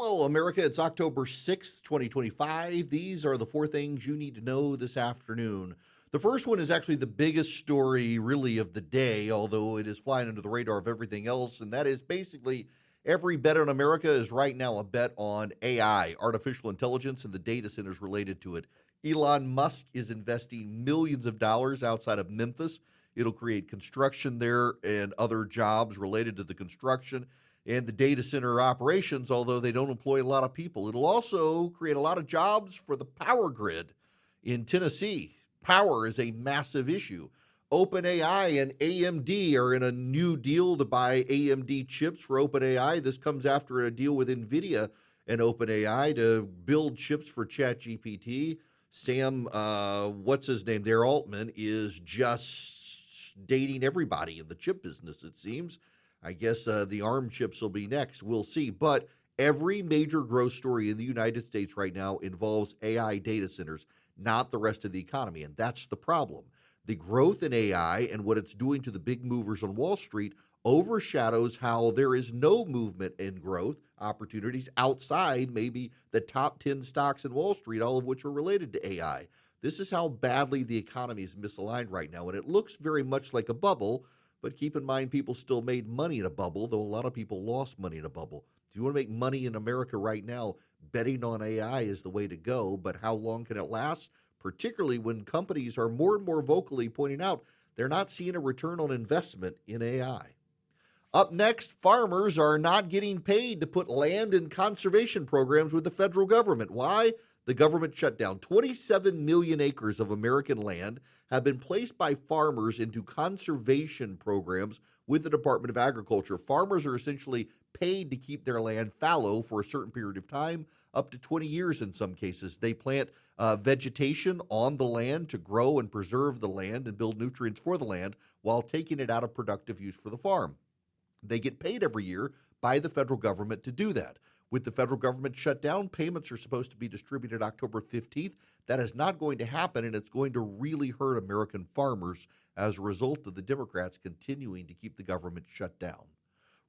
Hello, America. It's October 6th, 2025. These are the four things you need to know this afternoon. The first one is actually the biggest story, really, of the day, although it is flying under the radar of everything else, and that is basically every bet on America is right now a bet on AI, artificial intelligence, and the data centers related to it. Elon Musk is investing millions of dollars outside of Memphis. It'll create construction there and other jobs related to the construction and the data center operations, although they don't employ a lot of people. It'll also create a lot of jobs for the power grid in Tennessee. Power is a massive issue. OpenAI and AMD are in a new deal to buy AMD chips for OpenAI. This comes after a deal with NVIDIA and OpenAI to build chips for ChatGPT. Sam, what's his name there, Altman, is just dating everybody in the chip business, it seems. I guess the ARM chips will be next. We'll see. But every major growth story in the United States right now involves AI data centers, not the rest of the economy. And that's the problem. The growth in AI and what it's doing to the big movers on Wall Street overshadows how there is no movement in growth opportunities outside maybe the top 10 stocks in Wall Street, all of which are related to AI. This is how badly the economy is misaligned right now. And it looks very much like a bubble. But keep in mind, people still made money in a bubble, though a lot of people lost money in a bubble. If you want to make money in America right now, betting on AI is the way to go. But how long can it last? Particularly when companies are more and more vocally pointing out they're not seeing a return on investment in AI. Up next, farmers are not getting paid to put land in conservation programs with the federal government. Why? The government shutdown. 27 million acres of American land have been placed by farmers into conservation programs with the Department of Agriculture. Farmers are essentially paid to keep their land fallow for a certain period of time, up to 20 years in some cases. They plant vegetation on the land to grow and preserve the land and build nutrients for the land while taking it out of productive use for the farm. They get paid every year by the federal government to do that. With the federal government shut down, payments are supposed to be distributed October 15th. That is not going to happen, and it's going to really hurt American farmers as a result of the Democrats continuing to keep the government shut down.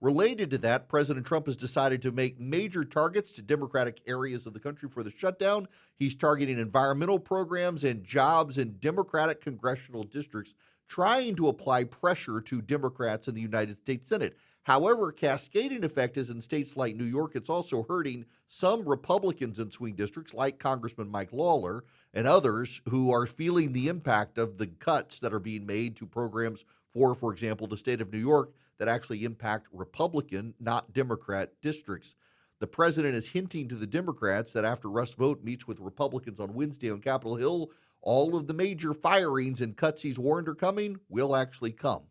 Related to that, President Trump has decided to make major targets to Democratic areas of the country for the shutdown. He's targeting environmental programs and jobs in Democratic congressional districts, trying to apply pressure to Democrats in the United States Senate. However, cascading effect is in states like New York. It's also hurting some Republicans in swing districts like Congressman Mike Lawler and others who are feeling the impact of the cuts that are being made to programs for example, the state of New York that actually impact Republican, not Democrat districts. The president is hinting to the Democrats that after Russ Vought meets with Republicans on Wednesday on Capitol Hill, all of the major firings and cuts he's warned are coming will actually come.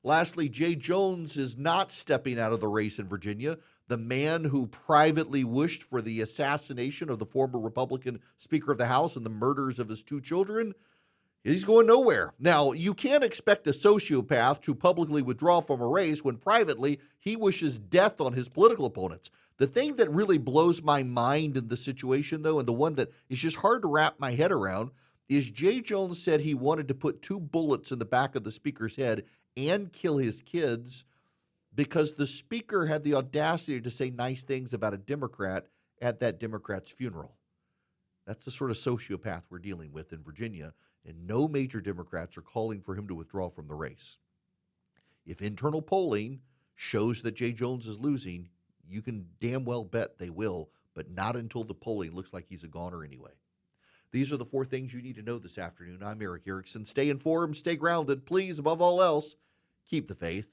Lastly, Jay Jones is not stepping out of the race in Virginia. The man who privately wished for the assassination of the former Republican Speaker of the House and the murders of his two children, he's going nowhere. Now, you can't expect a sociopath to publicly withdraw from a race when privately he wishes death on his political opponents. The thing that really blows my mind in the situation, though, and the one that is just hard to wrap my head around, is Jay Jones said he wanted to put 2 bullets in the back of the speaker's head and kill his kids because the speaker had the audacity to say nice things about a Democrat at that Democrat's funeral. That's the sort of sociopath we're dealing with in Virginia, and no major Democrats are calling for him to withdraw from the race. If internal polling shows that Jay Jones is losing, you can damn well bet they will, but not until the polling looks like he's a goner anyway. These are the 4 things you need to know this afternoon. I'm Erick Erickson. Stay informed, stay grounded. Please, above all else, keep the faith.